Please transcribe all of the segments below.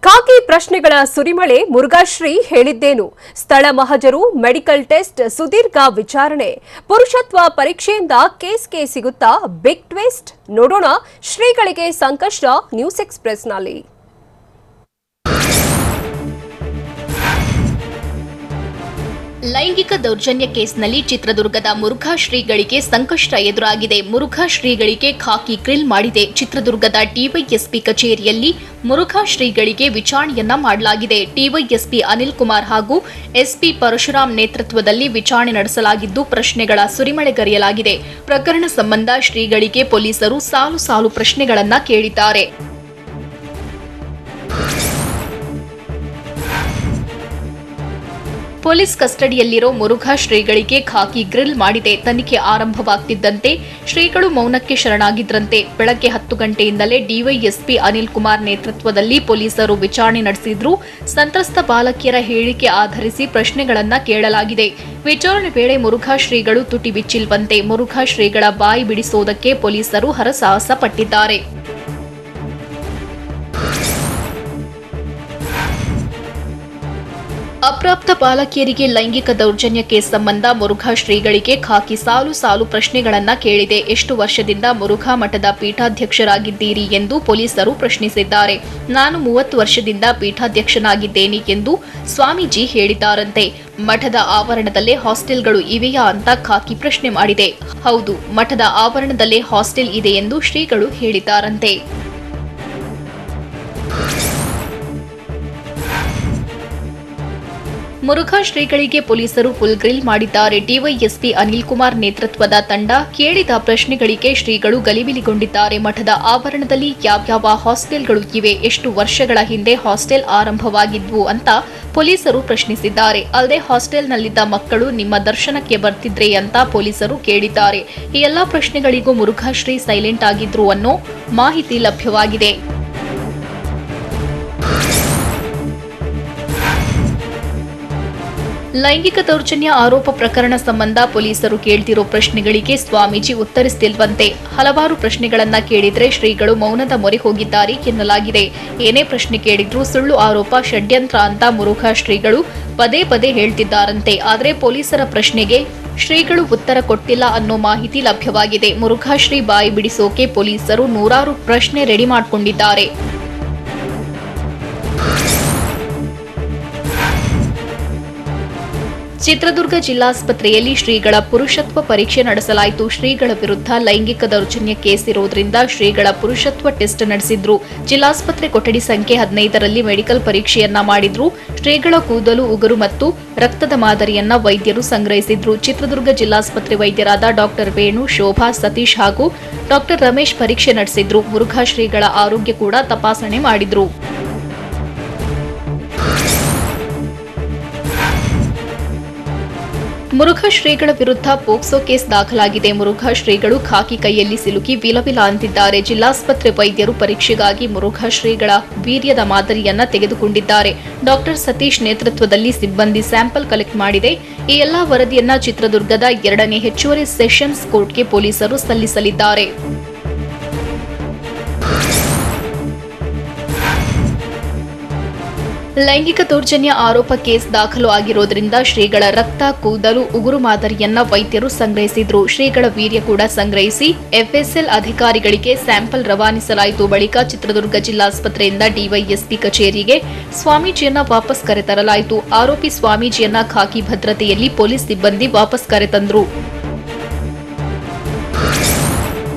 ಖಾಕಿ ಪ್ರಶ್ನೆಗಳ ಸುರಿಮಳೆ ಮುರುಘಾಶ್ರೀ ಹೇಳಿದ್ದೇನು ಸ್ಥಳ ಮಹಜರು ಮೆಡಿಕಲ್ ಟೆಸ್ಟ್ ಸುದೀರ್ಘ ವಿಚಾರಣೆ ಪುರುಷತ್ವ ಪರೀಕ್ಷೆಯಿಂದ ಕೇಸ್ಗೆ ಸಿಗುತ್ತಾ ಬಿಗ್ ಟ್ವಿಸ್ಟ್ ನೋಡೋಣ ಶ್ರೀಗಳಿಗೆ ಸಂಕಷ್ಟ ನ್ಯೂಸ್ ಎಕ್ಸ್‌ಪ್ರೆಸ್‌ನಲ್ಲಿ ಲೈಂಗಿಕ ದೌರ್ಜನ್ಯ ಕೇಸ್ನಲ್ಲಿ ಚಿತ್ರದುರ್ಗದ ಮುರುಘಾ ಶ್ರೀಗಳಿಗೆ ಸಂಕಷ್ಟ ಎದುರಾಗಿದೆ. ಮುರುಘಾ ಶ್ರೀಗಳಿಗೆ ಖಾಕಿ ಗ್ರಿಲ್ ಮಾಡಿದೆ. ಚಿತ್ರದುರ್ಗದ ಡಿವೈಎಸ್ಪಿ ಕಚೇರಿಯಲ್ಲಿ ಮುರುಘಾ ಶ್ರೀಗಳಿಗೆ ವಿಚಾರಣೆಯನ್ನ ಮಾಡಲಾಗಿದೆ. ಡಿವೈಎಸ್ಪಿ ಅನಿಲ್ ಕುಮಾರ್ ಹಾಗೂ ಎಸ್ಪಿ ಪರಶುರಾಮ್ ನೇತೃತ್ವದಲ್ಲಿ ವಿಚಾರಣೆ ನಡೆಸಲಾಗಿದ್ದು ಪ್ರಶ್ನೆಗಳ ಸುರಿಮಳೆಗರೆಯಲಾಗಿದೆ. ಪ್ರಕರಣ ಸಂಬಂಧ ಶ್ರೀಗಳಿಗೆ ಪೊಲೀಸರು ಸಾಲು ಸಾಲು ಪ್ರಶ್ನೆಗಳನ್ನ ಕೇಳಿದ್ದಾರೆ. ಪೊಲೀಸ್ ಕಸ್ಟಡಿಯಲ್ಲಿರೋ ಮುರುಘಾ ಶ್ರೀಗಳಿಗೆ ಖಾಕಿ ಗ್ರಿಲ್ ಮಾಡಿದೆ. ತನಿಖೆ ಆರಂಭವಾಗ್ತಿದ್ದಂತೆ ಶ್ರೀಗಳು ಮೌನಕ್ಕೆ ಶರಣಾಗಿದ್ರಂತೆ. ಬೆಳಗ್ಗೆ 10 ಗಂಟೆಯಿಂದಲೇ ಡಿವೈಎಸ್ಪಿ ಅನಿಲ್ ಕುಮಾರ್ ನೇತೃತ್ವದಲ್ಲಿ ಪೊಲೀಸರು ವಿಚಾರಣೆ ನಡೆಸಿದ್ರು. ಸಂತ್ರಸ್ತ ಬಾಲಕಿಯರ ಹೇಳಿಕೆ ಆಧರಿಸಿ ಪ್ರಶ್ನೆಗಳನ್ನ ಕೇಳಲಾಗಿದೆ. ವಿಚಾರಣೆ ವೇಳೆ ಮುರುಘಾ ಶ್ರೀಗಳು ತುಟಿ ಬಿಚ್ಚಿಲ್ವಂತೆ. ಮುರುಘಾ ಶ್ರೀಗಳ ಬಾಯಿ ಬಿಡಿಸೋದಕ್ಕೆ ಪೊಲೀಸರು ಹರಸಾಹಸ ಪಟ್ಟಿದ್ದಾರೆ. ಅಪ್ರಾಪ್ತ ಬಾಲಕಿಯರಿಗೆ ಲೈಂಗಿಕ ದೌರ್ಜನ್ಯ ಕೇಸ್ ಸಂಬಂಧ ಮುರುಘಾ ಶ್ರೀಗಳಿಗೆ ಖಾಕಿ ಸಾಲು ಸಾಲು ಪ್ರಶ್ನೆಗಳನ್ನ ಕೇಳಿದೆ. ಎಷ್ಟು ವರ್ಷದಿಂದ ಮುರುಘಾ ಮಠದ ಪೀಠಾಧ್ಯಕ್ಷರಾಗಿದ್ದೀರಿ ಎಂದು ಪೊಲೀಸರು ಪ್ರಶ್ನಿಸಿದ್ದಾರೆ. ನಾನು 30 ವರ್ಷದಿಂದ ಪೀಠಾಧ್ಯಕ್ಷನಾಗಿದ್ದೇನೆ ಎಂದು ಸ್ವಾಮೀಜಿ ಹೇಳಿದ್ದಾರಂತೆ. ಮಠದ ಆವರಣದಲ್ಲೇ ಹಾಸ್ಟೆಲ್ಗಳು ಇವೆಯಾ ಅಂತ ಖಾಕಿ ಪ್ರಶ್ನೆ ಮಾಡಿದೆ. ಹೌದು, ಮಠದ ಆವರಣದಲ್ಲೇ ಹಾಸ್ಟೆಲ್ ಇದೆ ಎಂದು ಶ್ರೀಗಳು ಹೇಳಿದ್ದಾರಂತೆ. ಮುರುಘಾ ಶ್ರೀಗಳಿಗೆ ಪೊಲೀಸರು ಫುಲ್ ಗ್ರಿಲ್ ಮಾಡಿದ್ದಾರೆ. ಡಿವೈಎಸ್ಪಿ ಅನಿಲ್ ಕುಮಾರ್ ನೇತೃತ್ವದ ತಂಡ ಕೇಳಿದ ಪ್ರಶ್ನೆಗಳಿಗೆ ಶ್ರೀಗಳು ಗಲಿಬಿಲಿಗೊಂಡಿದ್ದಾರೆ. ಮಠದ ಆವರಣದಲ್ಲಿ ಯಾವ್ಯಾವ ಹಾಸ್ಟೆಲ್ಗಳು ಇವೆ, ಎಷ್ಟು ವರ್ಷಗಳ ಹಿಂದೆ ಹಾಸ್ಟೆಲ್ ಆರಂಭವಾಗಿದ್ವು ಅಂತ ಪೊಲೀಸರು ಪ್ರಶ್ನಿಸಿದ್ದಾರೆ. ಅಲ್ಲದೆ ಹಾಸ್ಟೆಲ್ನಲ್ಲಿದ್ದ ಮಕ್ಕಳು ನಿಮ್ಮ ದರ್ಶನಕ್ಕೆ ಬರ್ತಿದ್ರೆ ಅಂತ ಪೊಲೀಸರು ಕೇಳಿದ್ದಾರೆ. ಈ ಎಲ್ಲಾ ಪ್ರಶ್ನೆಗಳಿಗೂ ಮುರುಘಾ ಶ್ರೀ ಸೈಲೆಂಟ್ ಆಗಿದ್ರು ಅನ್ನೋ ಮಾಹಿತಿ ಲಭ್ಯವಾಗಿದೆ. ಲೈಂಗಿಕ ದೌರ್ಜನ್ಯ ಆರೋಪ ಪ್ರಕರಣ ಸಂಬಂಧ ಪೊಲೀಸರು ಕೇಳ್ತಿರೋ ಪ್ರಶ್ನೆಗಳಿಗೆ ಸ್ವಾಮೀಜಿ ಉತ್ತರಿಸ್ತಿಲ್ವಂತೆ. ಹಲವಾರು ಪ್ರಶ್ನೆಗಳನ್ನ ಕೇಳಿದ್ರೆ ಶ್ರೀಗಳು ಮೌನದ ಮೊರೆ ಹೋಗಿದ್ದಾರೆ ಎನ್ನಲಾಗಿದೆ. ಏನೇ ಪ್ರಶ್ನೆ ಕೇಳಿದ್ರೂ ಸುಳ್ಳು ಆರೋಪ, ಷಡ್ಯಂತ್ರ ಅಂತ ಮುರುಘಾ ಶ್ರೀಗಳು ಪದೇ ಪದೇ ಹೇಳ್ತಿದ್ದಾರಂತೆ. ಆದರೆ ಪೊಲೀಸರ ಪ್ರಶ್ನೆಗೆ ಶ್ರೀಗಳು ಉತ್ತರ ಕೊಟ್ಟಿಲ್ಲ ಅನ್ನೋ ಮಾಹಿತಿ ಲಭ್ಯವಾಗಿದೆ. ಮುರುಘಾ ಶ್ರೀ ಬಾಯಿ ಬಿಡಿಸೋಕೆ ಪೊಲೀಸರು ನೂರಾರು ಪ್ರಶ್ನೆ ರೆಡಿ ಮಾಡಿಕೊಂಡಿದ್ದಾರೆ. ಚಿತ್ರದುರ್ಗ ಜಿಲ್ಲಾಸ್ಪತ್ರೆಯಲ್ಲಿ ಶ್ರೀಗಳ ಪುರುಷತ್ವ ಪರೀಕ್ಷೆ ನಡೆಸಲಾಯಿತು. ಶ್ರೀಗಳ ವಿರುದ್ಧ ಲೈಂಗಿಕ ದೌರ್ಜನ್ಯ ಕೇಸ್ ಇರೋದ್ರಿಂದ ಶ್ರೀಗಳ ಪುರುಷತ್ವ ಟೆಸ್ಟ್ ನಡೆಸಿದ್ರು. ಜಿಲ್ಲಾಸ್ಪತ್ರೆ ಕೊಠಡಿ ಸಂಖ್ಯೆ 15ರಲ್ಲಿ ಮೆಡಿಕಲ್ ಪರೀಕ್ಷೆಯನ್ನ ಮಾಡಿದ್ರು. ಶ್ರೀಗಳ ಕೂದಲು, ಉಗುರು ಮತ್ತು ರಕ್ತದ ಮಾದರಿಯನ್ನ ವೈದ್ಯರು ಸಂಗ್ರಹಿಸಿದ್ರು. ಚಿತ್ರದುರ್ಗ ಜಿಲ್ಲಾಸ್ಪತ್ರೆ ವೈದ್ಯರಾದ ಡಾಕ್ಟರ್ ವೇಣು, ಶೋಭಾ, ಸತೀಶ್ ಹಾಗೂ ಡಾಕ್ಟರ್ ರಮೇಶ್ ಪರೀಕ್ಷೆ ನಡೆಸಿದ್ರು. ಮುರುಘಾ ಶ್ರೀಗಳ ಆರೋಗ್ಯ ಕೂಡ ತಪಾಸಣೆ ಮಾಡಿದ್ರು. ಮುರುಘಾ ಶ್ರೀಗಳ ವಿರುದ್ಧ ಪೋಕ್ಸೋ ಕೇಸ್ ದಾಖಲಾಗಿದೆ. ಮುರುಘಾ ಶ್ರೀಗಳು ಖಾಕಿ ಕೈಯಲ್ಲಿ ಸಿಲುಕಿ ವಿಲವಿಲ ಅಂತಿದ್ದಾರೆ. ಜಿಲ್ಲಾಸ್ಪತ್ರೆ ವೈದ್ಯರು ಪರೀಕ್ಷೆಗಾಗಿ ಮುರುಘಾ ಶ್ರೀಗಳ ವೀರ್ಯದ ಮಾದರಿಯನ್ನ ತೆಗೆದುಕೊಂಡಿದ್ದಾರೆ. ಡಾಕ್ಟರ್ ಸತೀಶ್ ನೇತೃತ್ವದಲ್ಲಿ ಸಿಬ್ಬಂದಿ ಸ್ಯಾಂಪಲ್ ಕಲೆಕ್ಟ್ ಮಾಡಿದೆ. ಈ ಎಲ್ಲಾ ವರದಿಯನ್ನ ಚಿತ್ರದುರ್ಗದ 2ನೇ ಹೆಚ್ಚುವರಿ ಸೆಷನ್ಸ್ ಕೋರ್ಟ್ಗೆ ಪೊಲೀಸರು ಸಲ್ಲಿಸಲಿದ್ದಾರೆ. ಲೈಂಗಿಕ ದೌರ್ಜನ್ಯ ಆರೋಪ ಕೇಸ್ ದಾಖಲು ಆಗಿರೋದ್ರಿಂದ ಶ್ರೀಗಳ ರಕ್ತ, ಕೂದಲು, ಉಗುರು ಮಾದರಿಯನ್ನ ವೈದ್ಯರು ಸಂಗ್ರಹಿಸಿದ್ರು. ಶ್ರೀಗಳ ವೀರ್ಯ ಕೂಡ ಸಂಗ್ರಹಿಸಿ ಎಫ್ಎಸ್ಎಲ್ ಅಧಿಕಾರಿಗಳಿಗೆ ಸ್ಯಾಂಪಲ್ ರವಾನಿಸಲಾಯಿತು. ಬಳಿಕ ಚಿತ್ರದುರ್ಗ ಜಿಲ್ಲಾಸ್ಪತ್ರೆಯಿಂದ ಡಿವೈಎಸ್ಪಿ ಕಚೇರಿಗೆ ಸ್ವಾಮೀಜಿಯನ್ನ ವಾಪಸ್ ಕರೆತರಲಾಯಿತು. ಆರೋಪಿ ಸ್ವಾಮೀಜಿಯನ್ನ ಖಾಕಿ ಭದ್ರತೆಯಲ್ಲಿ ಪೊಲೀಸ್ ಸಿಬ್ಬಂದಿ ವಾಪಸ್ ಕರೆತಂದ್ರು.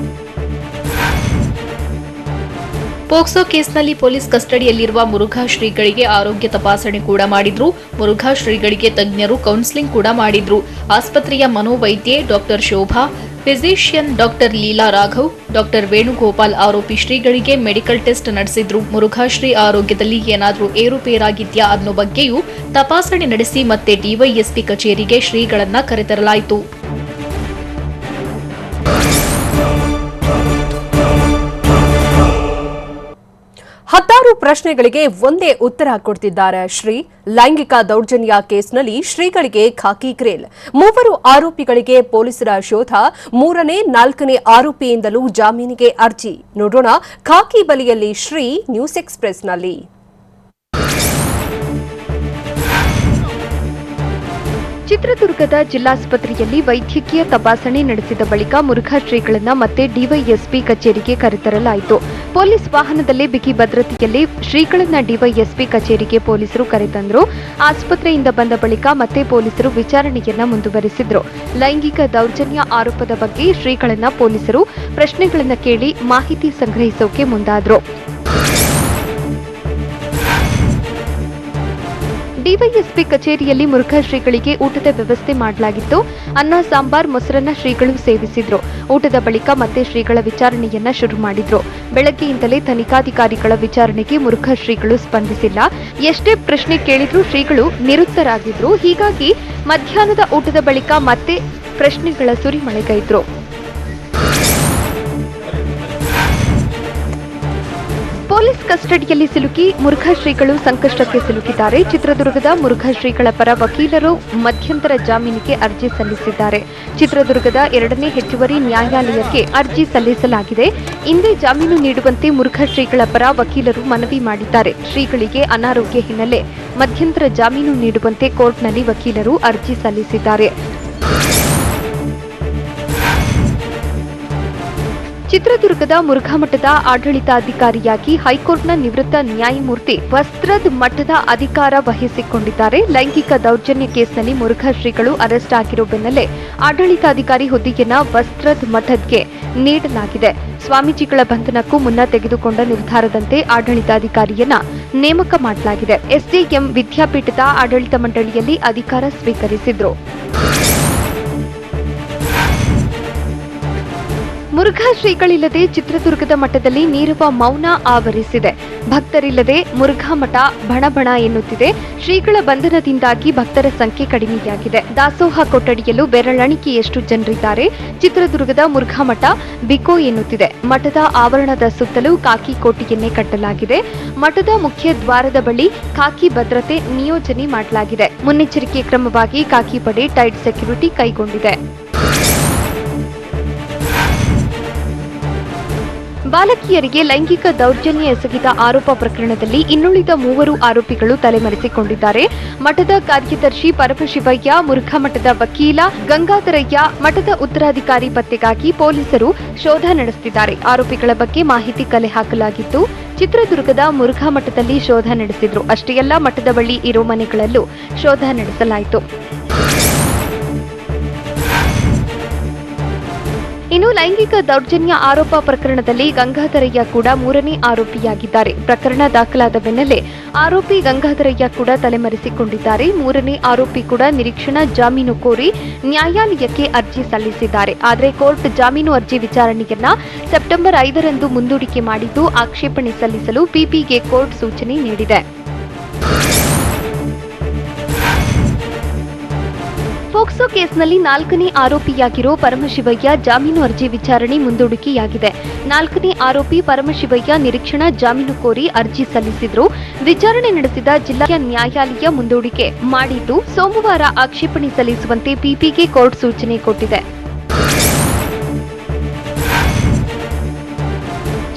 ಪೋಕ್ಸೋ ಕೇಸ್ನಲ್ಲಿ ಪೊಲೀಸ್ ಕಸ್ಟಡಿಯಲ್ಲಿರುವ ಮುರುಘಾ ಶ್ರೀಗಳಿಗೆ ಆರೋಗ್ಯ ತಪಾಸಣೆ ಕೂಡ ಮಾಡಿದ್ರು. ಮುರುಘಾ ಶ್ರೀಗಳಿಗೆ ತಜ್ಞರು ಕೌನ್ಸಿಲಿಂಗ್ ಕೂಡ ಮಾಡಿದ್ರು. ಆಸ್ಪತ್ರೆಯ ಮನೋವೈದ್ಯೆ doctor Shobha, physician doctor Leela Raghav, doctor Venugopal ಆರೋಪಿ ಶ್ರೀಗಳಿಗೆ ಮೆಡಿಕಲ್ ಟೆಸ್ಟ್ ನಡೆಸಿದ್ರು. ಮುರುಘಾ ಶ್ರೀ ಆರೋಗ್ಯದಲ್ಲಿ ಏನಾದರೂ ಏರುಪೇರಾಗಿದ್ಯಾ ಅನ್ನೋ ಬಗ್ಗೆಯೂ ತಪಾಸಣೆ ನಡೆಸಿ ಮತ್ತೆ ಡಿವೈಎಸ್ಪಿ ಕಚೇರಿಗೆ ಶ್ರೀಗಳನ್ನ ಕರೆತರಲಾಯಿತು. ಹತ್ತಾರು ಪ್ರಶ್ನೆಗಳಿಗೆ ಒಂದೇ ಉತ್ತರ ಕೊಡ್ತಿದ್ದಾರೆ ಶ್ರೀ. ಲೈಂಗಿಕ ದೌರ್ಜನ್ಯ ಕೇಸ್ನಲ್ಲಿ ಶ್ರೀಗಳಿಗೆ ಖಾಕಿ ಗ್ರಿಲ್. 3 ಆರೋಪಿಗಳಿಗೆ ಪೊಲೀಸರ ಶೋಧ. 3ನೇ 4ನೇ ಆರೋಪಿಯಿಂದಲೂ ಜಾಮೀನಿಗೆ ಅರ್ಜಿ. ನೋಡೋಣ ಖಾಕಿ ಬಲಿಯಲ್ಲಿ ಶ್ರೀ ನ್ಯೂಸ್ ಎಕ್ಸ್‌ಪ್ರೆಸ್‌ನಲ್ಲಿ. ಚಿತ್ರದುರ್ಗದ ಜಿಲ್ಲಾಸ್ಪತ್ರೆಯಲ್ಲಿ ವೈದ್ಯಕೀಯ ತಪಾಸಣೆ ನಡೆಸಿದ ಬಳಿಕ ಮುರುಘಾ ಶ್ರೀಗಳನ್ನ ಮತ್ತೆ ಡಿವೈಎಸ್ಪಿ ಕಚೇರಿಗೆ ಕರೆತರಲಾಯಿತು. ಪೊಲೀಸ್ ವಾಹನದಲ್ಲೇ ಬಿಗಿ ಭದ್ರತೆಯಲ್ಲಿ ಶ್ರೀಗಳನ್ನ ಡಿವೈಎಸ್ಪಿ ಕಚೇರಿಗೆ ಪೊಲೀಸರು ಕರೆತಂದ್ರು. ಆಸ್ಪತ್ರೆಯಿಂದ ಬಂದ ಬಳಿಕ ಮತ್ತೆ ಪೊಲೀಸರು ವಿಚಾರಣೆಯನ್ನ ಮುಂದುವರೆಸಿದ್ರು. ಲೈಂಗಿಕ ದೌರ್ಜನ್ಯ ಆರೋಪದ ಬಗ್ಗೆ ಶ್ರೀಗಳನ್ನ ಪೊಲೀಸರು ಪ್ರಶ್ನೆಗಳನ್ನ ಕೇಳಿ ಮಾಹಿತಿ ಸಂಗ್ರಹಿಸೋಕೆ ಮುಂದಾದ್ರು. ಡಿವೈಎಸ್ಪಿ ಕಚೇರಿಯಲ್ಲಿ ಮುರುಘಾ ಶ್ರೀಗಳಿಗೆ ಊಟದ ವ್ಯವಸ್ಥೆ ಮಾಡಲಾಗಿತ್ತು. ಅನ್ನ, ಸಾಂಬಾರ್, ಮೊಸರನ್ನ ಶ್ರೀಗಳು ಸೇವಿಸಿದ್ರು. ಊಟದ ಬಳಿಕ ಮತ್ತೆ ಶ್ರೀಗಳ ವಿಚಾರಣೆಯನ್ನ ಶುರು ಮಾಡಿದ್ರು. ಬೆಳಗ್ಗೆಯಿಂದಲೇ ತನಿಖಾಧಿಕಾರಿಗಳ ವಿಚಾರಣೆಗೆ ಮುರುಘಾ ಶ್ರೀಗಳು ಸ್ಪಂದಿಸಿಲ್ಲ. ಎಷ್ಟೇ ಪ್ರಶ್ನೆ ಕೇಳಿದ್ರೂ ಶ್ರೀಗಳು ನಿರುತ್ತರಾಗಿದ್ರು. ಹೀಗಾಗಿ ಮಧ್ಯಾಹ್ನದ ಊಟದ ಬಳಿಕ ಮತ್ತೆ ಪ್ರಶ್ನೆಗಳ ಸುರಿಮಳೆಗೈದ್ರು. ಪೊಲೀಸ್ ಕಸ್ಟಡಿಯಲ್ಲಿ ಸಿಲುಕಿ ಮುರುಘಾ ಶ್ರೀಗಳು ಸಂಕಷ್ಟಕ್ಕೆ ಸಿಲುಕಿದ್ದಾರೆ. ಚಿತ್ರದುರ್ಗದ ಮುರುಘಾ ಶ್ರೀಗಳ ಪರ ವಕೀಲರು ಮಧ್ಯಂತರ ಜಾಮೀನಿಗೆ ಅರ್ಜಿ ಸಲ್ಲಿಸಿದ್ದಾರೆ. ಚಿತ್ರದುರ್ಗದ 2ನೇ ಹೆಚ್ಚುವರಿ ನ್ಯಾಯಾಲಯಕ್ಕೆ ಅರ್ಜಿ ಸಲ್ಲಿಸಲಾಗಿದೆ. ಇಂದೇ ಜಾಮೀನು ನೀಡುವಂತೆ ಮುರುಘಾ ಶ್ರೀಗಳ ಪರ ವಕೀಲರು ಮನವಿ ಮಾಡಿದ್ದಾರೆ. ಶ್ರೀಗಳಿಗೆ ಅನಾರೋಗ್ಯ ಹಿನ್ನೆಲೆ ಮಧ್ಯಂತರ ಜಾಮೀನು ನೀಡುವಂತೆ ಕೋರ್ಟ್ನಲ್ಲಿ ವಕೀಲರು ಅರ್ಜಿ ಸಲ್ಲಿಸಿದ್ದಾರೆ. ಚಿತ್ರದುರ್ಗದ ಮುರುಘಾ ಮಠದ ಆಡಳಿತಾಧಿಕಾರಿಯಾಗಿ ಹೈಕೋರ್ಟ್ನ ನಿವೃತ್ತ ನ್ಯಾಯಮೂರ್ತಿ ವಸ್ತ್ರದ್ ಮಠದ ಅಧಿಕಾರ ವಹಿಸಿಕೊಂಡಿದ್ದಾರೆ. ಲೈಂಗಿಕ ದೌರ್ಜನ್ಯ ಕೇಸ್ನಲ್ಲಿ ಮುರುಘಾ ಶ್ರೀಗಳು ಅರೆಸ್ಟ್ ಆಗಿರೋ ಬೆನ್ನಲ್ಲೇ ಆಡಳಿತಾಧಿಕಾರಿ ಹುದ್ದೆಯನ್ನ ವಸ್ತ್ರದ್ ಮಠದ್ಗೆ ನೀಡಲಾಗಿದೆ. ಸ್ವಾಮೀಜಿಗಳ ಬಂಧನಕ್ಕೂ ಮುನ್ನ ತೆಗೆದುಕೊಂಡ ನಿರ್ಧಾರದಂತೆ ಆಡಳಿತಾಧಿಕಾರಿಯನ್ನ ನೇಮಕ ಮಾಡಲಾಗಿದೆ. ಎಸ್ಜೆಎಂ ವಿದ್ಯಾಪೀಠದ ಆಡಳಿತ ಮಂಡಳಿಯಲ್ಲಿ ಅಧಿಕಾರ ಸ್ವೀಕರಿಸಿದ್ರು. ಮುರುಘಾ ಶ್ರೀಗಳಿಲ್ಲದೆ ಚಿತ್ರದುರ್ಗದ ಮಠದಲ್ಲಿ ನೀರವ ಮೌನ ಆವರಿಸಿದೆ. ಭಕ್ತರಿಲ್ಲದೆ ಮುರುಘಾ ಮಠ ಬಣಬಣ ಎನ್ನುತ್ತಿದೆ. ಶ್ರೀಗಳ ಬಂಧನದಿಂದಾಗಿ ಭಕ್ತರ ಸಂಖ್ಯೆ ಕಡಿಮೆಯಾಗಿದೆ. ದಾಸೋಹ ಕೊಠಡಿಯಲ್ಲೂ ಬೆರಳೆಣಿಕೆಯಷ್ಟು ಜನರಿದ್ದಾರೆ. ಚಿತ್ರದುರ್ಗದ ಮುರುಘಾ ಮಠ ಬಿಕೋ ಎನ್ನುತ್ತಿದೆ. ಮಠದ ಆವರಣದ ಸುತ್ತಲೂ ಖಾಕಿ ಕೋಟೆಯನ್ನೇ ಕಟ್ಟಲಾಗಿದೆ. ಮಠದ ಮುಖ್ಯ ದ್ವಾರದ ಬಳಿ ಖಾಕಿ ಭದ್ರತೆ ನಿಯೋಜನೆ ಮಾಡಲಾಗಿದೆ. ಮುನ್ನೆಚ್ಚರಿಕೆ ಕ್ರಮವಾಗಿ ಖಾಕಿ ಪಡೆ ಟೈಟ್ ಸೆಕ್ಯೂರಿಟಿ ಕೈಗೊಂಡಿದೆ. ಬಾಲಕಿಯರಿಗೆ ಲೈಂಗಿಕ ದೌರ್ಜನ್ಯ ಎಸಗಿದ ಆರೋಪ ಪ್ರಕರಣದಲ್ಲಿ ಇನ್ನುಳಿದ 3 ಆರೋಪಿಗಳು ತಲೆಮರೆಸಿಕೊಂಡಿದ್ದಾರೆ. ಮಠದ ಕಾರ್ಯದರ್ಶಿ ಪರಮಶಿವಯ್ಯ, ಮುರುಘಾ ಮಠದ ವಕೀಲ ಗಂಗಾಧರಯ್ಯ, ಮಠದ ಉತ್ತರಾಧಿಕಾರಿ ಪತ್ತೆಗಾಗಿ ಪೊಲೀಸರು ಶೋಧ ನಡೆಸುತ್ತಿದ್ದಾರೆ. ಆರೋಪಿಗಳ ಬಗ್ಗೆ ಮಾಹಿತಿ ಕಲೆ ಹಾಕಲಾಗಿತ್ತು. ಚಿತ್ರದುರ್ಗದ ಮುರುಘಾ ಮಠದಲ್ಲಿ ಶೋಧ ನಡೆಸಿದ್ರು. ಅಷ್ಟೇ ಅಲ್ಲ, ಮಠದ ಬಳಿ ಇರೋ ಮನೆಗಳಲ್ಲೂ ಶೋಧ ನಡೆಸಲಾಯಿತು. ಇನ್ನು ಲೈಂಗಿಕ ದೌರ್ಜನ್ಯ ಆರೋಪ ಪ್ರಕರಣದಲ್ಲಿ ಗಂಗಾಧರಯ್ಯ ಕೂಡ 3ನೇ ಆರೋಪಿಯಾಗಿದ್ದಾರೆ. ಪ್ರಕರಣ ದಾಖಲಾದ ಬೆನ್ನಲ್ಲೇ ಆರೋಪಿ ಗಂಗಾಧರಯ್ಯ ಕೂಡ ತಲೆಮರೆಸಿಕೊಂಡಿದ್ದಾರೆ. 3ನೇ ಆರೋಪಿ ಕೂಡ ನಿರೀಕ್ಷಣಾ ಜಾಮೀನು ಕೋರಿ ನ್ಯಾಯಾಲಯಕ್ಕೆ ಅರ್ಜಿ ಸಲ್ಲಿಸಿದ್ದಾರೆ. ಆದರೆ ಕೋರ್ಟ್ ಜಾಮೀನು ಅರ್ಜಿ ವಿಚಾರಣೆಯನ್ನ ಸೆಪ್ಟೆಂಬರ್ 5ರಂದು ಮುಂದೂಡಿಕೆ ಮಾಡಿದ್ದು, ಆಕ್ಷೇಪಣೆ ಸಲ್ಲಿಸಲು ಪಿಪಿಗೆ ಕೋರ್ಟ್ ಸೂಚನೆ ನೀಡಿದೆ. ಪೋಕ್ಸೋ ಕೇಸ್ನಲ್ಲಿ 4ನೇ ಆರೋಪಿಯಾಗಿರೋ ಪರಮಶಿವಯ್ಯ ಜಾಮೀನು ಅರ್ಜಿ ವಿಚಾರಣೆ ಮುಂದೂಡಿಕೆಯಾಗಿದೆ. 4ನೇ ಆರೋಪಿ ಪರಮಶಿವಯ್ಯ ನಿರೀಕ್ಷಣಾ ಜಾಮೀನು ಕೋರಿ ಅರ್ಜಿ ಸಲ್ಲಿಸಿದ್ರು. ವಿಚಾರಣೆ ನಡೆಸಿದ ಜಿಲ್ಲಾ ನ್ಯಾಯಾಲಯ ಮುಂದೂಡಿಕೆ ಮಾಡಿದ್ದು, ಸೋಮವಾರ ಆಕ್ಷೇಪಣೆ ಸಲ್ಲಿಸುವಂತೆ ಪಿಪಿಗೆ ಕೋರ್ಟ್ ಸೂಚನೆ ಕೊಟ್ಟಿದೆ.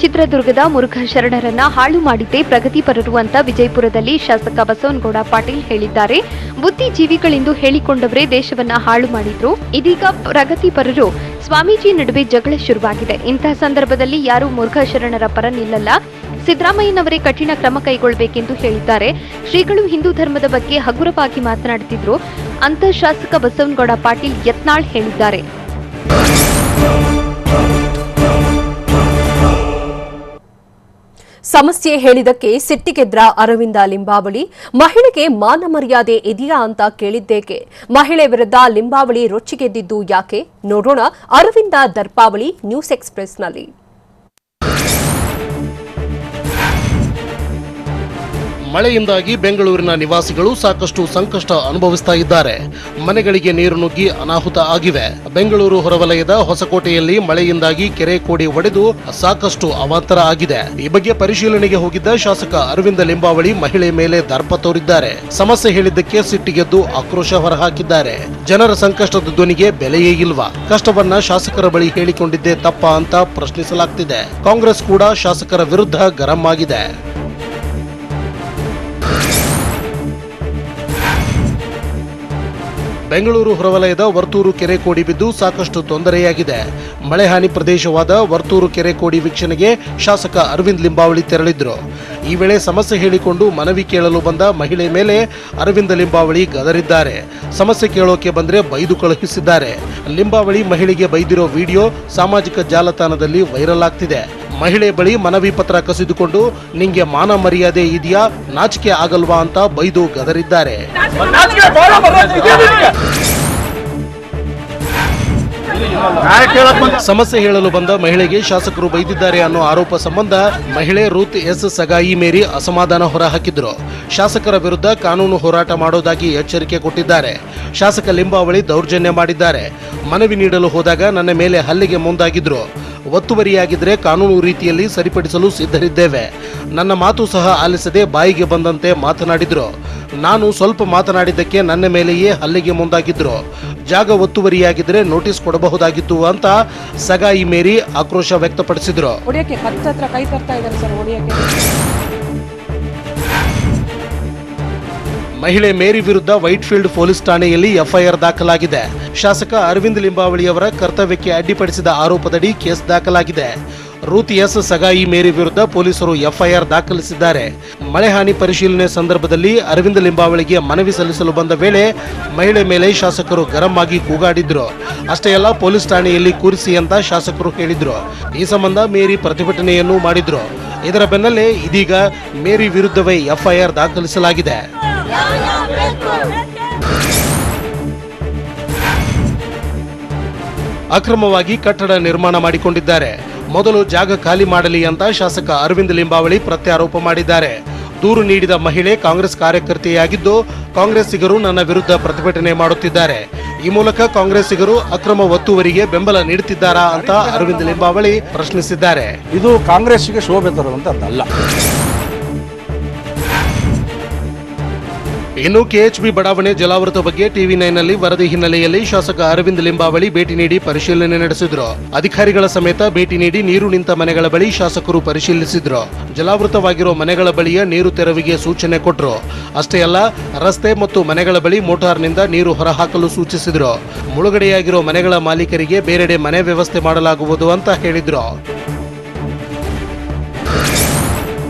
ಚಿತ್ರದುರ್ಗದ ಮುರುಘಾ ಶರಣರನ್ನ ಹಾಳು ಮಾಡಿದ್ದೇ ಪ್ರಗತಿಪರರು ಅಂತ ವಿಜಯಪುರದಲ್ಲಿ ಶಾಸಕ ಬಸವನಗೌಡ ಪಾಟೀಲ್ ಹೇಳಿದ್ದಾರೆ. ಬುದ್ಧಿಜೀವಿಗಳೆಂದು ಹೇಳಿಕೊಂಡವರೇ ದೇಶವನ್ನ ಹಾಳು ಮಾಡಿದ್ರು. ಇದೀಗ ಪ್ರಗತಿಪರರು ಸ್ವಾಮೀಜಿ ನಡುವೆ ಜಗಳ ಶುರುವಾಗಿದೆ. ಇಂತಹ ಸಂದರ್ಭದಲ್ಲಿ ಯಾರೂ ಮುರುಘಾ ಶರಣರ ಪರ ನಿಲ್ಲಲ್ಲ. ಸಿದ್ದರಾಮಯ್ಯನವರೇ ಕಠಿಣ ಕ್ರಮ ಕೈಗೊಳ್ಳಬೇಕೆಂದು ಹೇಳಿದ್ದಾರೆ. ಶ್ರೀಗಳು ಹಿಂದೂ ಧರ್ಮದ ಬಗ್ಗೆ ಹಗುರವಾಗಿ ಮಾತನಾಡುತ್ತಿದ್ರು ಅಂತ ಶಾಸಕ ಬಸವನಗೌಡ ಪಾಟೀಲ್ ಯತ್ನಾಳ್ ಹೇಳಿದ್ದಾರೆ. ಸಮಸ್ಯೆ ಹೇಳಿದಕ್ಕೆ ಸಿಟ್ಟಿಗೆದ್ರ ಅರವಿಂದ ಲಿಂಬಾವಳಿ. ಮಹಿಳೆಗೆ ಮಾನ ಮರ್ಯಾದೆ ಇದೆಯಾ ಅಂತ ಕೇಳಿದ್ದೇಕೆ? ಮಹಿಳೆ ವಿರುದ್ಧ ಲಿಂಬಾವಳಿ ರೊಚ್ಚಿಗೆದ್ದಿದ್ದು ಯಾಕೆ? ನೋಡೋಣ ಅರವಿಂದ ದರ್ಪಾವಳಿ ನ್ಯೂಸ್ ಎಕ್ಸ್‌ಪ್ರೆಸ್‌ನಲ್ಲಿ. ಮಳೆಯಿಂದಾಗಿ ಬೆಂಗಳೂರಿನ ನಿವಾಸಿಗಳು ಸಾಕಷ್ಟು ಸಂಕಷ್ಟ ಅನುಭವಿಸ್ತಾ ಇದ್ದಾರೆ. ಮನೆಗಳಿಗೆ ನೀರು ನುಗ್ಗಿ ಅನಾಹುತ ಆಗಿವೆ. ಬೆಂಗಳೂರು ಹೊರವಲಯದ ಹೊಸಕೋಟೆಯಲ್ಲಿ ಮಳೆಯಿಂದಾಗಿ ಕೆರೆ ಕೋಡಿ ಒಡೆದು ಸಾಕಷ್ಟು ಅವಾಂತರ ಆಗಿದೆ. ಈ ಬಗ್ಗೆ ಪರಿಶೀಲನೆಗೆ ಹೋಗಿದ್ದ ಶಾಸಕ ಅರವಿಂದ ಲಿಂಬಾವಳಿ ಮಹಿಳೆ ಮೇಲೆ ದರ್ಪ ತೋರಿದ್ದಾರೆ. ಸಮಸ್ಯೆ ಹೇಳಿದ್ದಕ್ಕೆ ಸಿಟ್ಟಿಗೆದ್ದು ಆಕ್ರೋಶ ಹೊರಹಾಕಿದ್ದಾರೆ. ಜನರ ಸಂಕಷ್ಟದ ಧ್ವನಿಗೆ ಬೆಲೆಯೇ ಇಲ್ವಾ? ಕಷ್ಟವನ್ನ ಶಾಸಕರ ಬಳಿ ಹೇಳಿಕೊಂಡಿದ್ದೇ ತಪ್ಪಾ ಅಂತ ಪ್ರಶ್ನಿಸಲಾಗ್ತಿದೆ. ಕಾಂಗ್ರೆಸ್ ಕೂಡ ಶಾಸಕರ ವಿರುದ್ಧ ಗರಂ ಆಗಿದೆ. ಬೆಂಗಳೂರು ಹೊರವಲಯದ ವರ್ತೂರು ಕೆರೆ ಕೋಡಿ ಬಿದ್ದು ಸಾಕಷ್ಟು ತೊಂದರೆಯಾಗಿದೆ. ಮಳೆ ಹಾನಿ ಪ್ರದೇಶವಾದ ವರ್ತೂರು ಕೆರೆ ಕೋಡಿ ವೀಕ್ಷಣೆಗೆ ಶಾಸಕ ಅರವಿಂದ್ ಲಿಂಬಾವಳಿ ತೆರಳಿದ್ರು. ಈ ವೇಳೆ ಸಮಸ್ಯೆ ಹೇಳಿಕೊಂಡು ಮನವಿ ಕೇಳಲು ಬಂದ ಮಹಿಳೆ ಮೇಲೆ ಅರವಿಂದ ಲಿಂಬಾವಳಿ ಗದರಿದ್ದಾರೆ. ಸಮಸ್ಯೆ ಕೇಳೋಕೆ ಬಂದ್ರೆ ಬೈದು ಕಳುಹಿಸಿದ್ದಾರೆ. ಲಿಂಬಾವಳಿ ಮಹಿಳೆಗೆ ಬೈದಿರೋ ವಿಡಿಯೋ ಸಾಮಾಜಿಕ ಜಾಲತಾಣದಲ್ಲಿ ವೈರಲ್ ಆಗ್ತಿದೆ. ಮಹಿಳೆ ಬಳಿ ಮನವಿ ಪತ್ರ ಕಸಿದುಕೊಂಡು ನಿಂಗೆ ಮಾನ ಮರ್ಯಾದೆ ಇದೆಯಾ, ನಾಚಿಕೆ ಆಗಲ್ವಾ ಅಂತ ಬೈದು ಗದರಿದ್ದಾರೆ. ಸಮಸ್ಯೆ ಹೇಳಲು ಬಂದ ಮಹಿಳೆಗೆ ಶಾಸಕರು ಬೈದಿದ್ದಾರೆ ಅನ್ನೋ ಆರೋಪ ಸಂಬಂಧ ಮಹಿಳೆ ರೂತ್ ಎಸ್ ಸಗಾಯಿ ಮೇರಿ ಅಸಮಾಧಾನ ಹೊರಹಾಕಿದ್ರು. ಶಾಸಕರ ವಿರುದ್ಧ ಕಾನೂನು ಹೋರಾಟ ಮಾಡೋದಾಗಿ ಎಚ್ಚರಿಕೆ ಕೊಟ್ಟಿದ್ದಾರೆ. ಶಾಸಕ ಲಿಂಬಾವಳಿ ದೌರ್ಜನ್ಯ ಮಾಡಿದ್ದಾರೆ. ಮನವಿ ನೀಡಲು ಹೋದಾಗ ನನ್ನ ಮೇಲೆ ಹಲ್ಲೆಗೆ ಮುಂದಾಗಿದ್ರು. ಒತ್ತುವರಿಯಾಗಿದ್ರೆ ಕಾನೂನು ರೀತಿಯಲ್ಲಿ ಸರಿಪಡಿಸಲು ಸಿದ್ಧರಿದ್ದೇವೆ. ನನ್ನ ಮಾತು ಸಹ ಆಲಿಸದೆ ಬಾಯಿಗೆ ಬಂದಂತೆ ಮಾತನಾಡಿದ್ರು. ನಾನು ಸ್ವಲ್ಪ ಮಾತನಾಡಿದ್ದಕ್ಕೆ ನನ್ನ ಮೇಲೆಯೇ ಹಲ್ಲೆಗೆ ಮುಂದಾಗಿದ್ರು. ಜಾಗ ಒತ್ತುವರಿಯಾಗಿದ್ರೆ ನೋಟಿಸ್ ಕೊಡಬಹುದಾಗಿತ್ತು ಅಂತ ಸಗಾಯಿ ಮೇರಿ ಆಕ್ರೋಶ ವ್ಯಕ್ತಪಡಿಸಿದ್ರು. ಕೈ ತರ್ತಾ ಇದ್ದಾರೆ ಸರ್ ಹೊಡೆಯಕ್ಕೆ. ಮಹಿಳೆ ಮೇರಿ ವಿರುದ್ಧ ವೈಟ್ಫೀಲ್ಡ್ ಪೊಲೀಸ್ ಠಾಣೆಯಲ್ಲಿ ಎಫ್ಐಆರ್ ದಾಖಲಾಗಿದೆ. ಶಾಸಕ ಅರವಿಂದ್ ಲಿಂಬಾವಳಿ ಅವರ ಕರ್ತವ್ಯಕ್ಕೆ ಅಡ್ಡಿಪಡಿಸಿದ ಆರೋಪದಡಿ ಕೇಸ್ ದಾಖಲಾಗಿದೆ. ರೂತ್ ಎಸ್ ಸಗಾಯಿ ಮೇರಿ ವಿರುದ್ಧ ಪೊಲೀಸರು ಎಫ್ಐಆರ್ ದಾಖಲಿಸಿದ್ದಾರೆ. ಮಳೆ ಹಾನಿ ಪರಿಶೀಲನೆ ಸಂದರ್ಭದಲ್ಲಿ ಅರವಿಂದ್ ಲಿಂಬಾವಳಿಗೆ ಮನವಿ ಸಲ್ಲಿಸಲು ಬಂದ ವೇಳೆ ಮಹಿಳೆ ಮೇಲೆ ಶಾಸಕರು ಗರಂ ಆಗಿ ಕೂಗಾಡಿದ್ರು. ಅಷ್ಟೇ ಅಲ್ಲ, ಪೊಲೀಸ್ ಠಾಣೆಯಲ್ಲಿ ಕೂರಿಸಿ ಅಂತ ಶಾಸಕರು ಹೇಳಿದ್ರು. ಈ ಸಂಬಂಧ ಮೇರಿ ಪ್ರತಿಭಟನೆಯನ್ನು ಮಾಡಿದ್ರು. ಇದರ ಬೆನ್ನಲ್ಲೇ ಇದೀಗ ಮೇರಿ ವಿರುದ್ಧವೇ ಎಫ್ಐಆರ್ ದಾಖಲಿಸಲಾಗಿದೆ. ಅಕ್ರಮವಾಗಿ ಕಟ್ಟಡ ನಿರ್ಮಾಣ ಮಾಡಿಕೊಂಡಿದ್ದಾರೆ. ಮೊದಲು ಜಾಗ ಖಾಲಿ ಮಾಡಲಿ ಅಂತ ಶಾಸಕ ಅರವಿಂದ್ ಲಿಂಬಾವಳಿ ಪ್ರತ್ಯಾರೋಪ ಮಾಡಿದ್ದಾರೆ. ದೂರು ನೀಡಿದ ಮಹಿಳೆ ಕಾಂಗ್ರೆಸ್ ಕಾರ್ಯಕರ್ತೆಯಾಗಿದ್ದು, ಕಾಂಗ್ರೆಸ್ಸಿಗರು ನನ್ನ ವಿರುದ್ಧ ಪ್ರತಿಭಟನೆ ಮಾಡುತ್ತಿದ್ದಾರೆ. ಈ ಮೂಲಕ ಕಾಂಗ್ರೆಸ್ಸಿಗರು ಅಕ್ರಮ ಒತ್ತುವರಿಗೆ ಬೆಂಬಲ ನೀಡುತ್ತಿದ್ದಾರಾ ಅಂತ ಅರವಿಂದ್ ಲಿಂಬಾವಳಿ ಪ್ರಶ್ನಿಸಿದ್ದಾರೆ. ಇದು ಕಾಂಗ್ರೆಸ್ಗೆ ಶೋಭೆ ತರುವಂತದ್ದಲ್ಲ. ಇನ್ನು ಕೆಎಚ್ಬಿ ಬಡಾವಣೆ ಜಲಾವೃತ ಬಗ್ಗೆ ಟಿವಿ9ನಲ್ಲಿ ವರದಿ ಹಿನ್ನೆಲೆಯಲ್ಲಿ ಶಾಸಕ ಅರವಿಂದ್ ಲಿಂಬಾವಳಿ ಭೇಟಿ ನೀಡಿ ಪರಿಶೀಲನೆ ನಡೆಸಿದ್ರು. ಅಧಿಕಾರಿಗಳ ಸಮೇತ ಭೇಟಿ ನೀಡಿ ನೀರು ನಿಂತ ಮನೆಗಳ ಬಳಿ ಶಾಸಕರು ಪರಿಶೀಲಿಸಿದ್ರು. ಜಲಾವೃತವಾಗಿರೋ ಮನೆಗಳ ಬಳಿಯ ನೀರು ತೆರವಿಗೆ ಸೂಚನೆ ಕೊಟ್ಟರು. ಅಷ್ಟೇ ಅಲ್ಲ, ರಸ್ತೆ ಮತ್ತು ಮನೆಗಳ ಬಳಿ ಮೋಟಾರ್ನಿಂದ ನೀರು ಹೊರಹಾಕಲು ಸೂಚಿಸಿದ್ರು. ಮುಳುಗಡೆಯಾಗಿರೋ ಮನೆಗಳ ಮಾಲೀಕರಿಗೆ ಬೇರೆಡೆ ಮನೆ ವ್ಯವಸ್ಥೆ ಮಾಡಲಾಗುವುದು ಅಂತ ಹೇಳಿದ್ರು.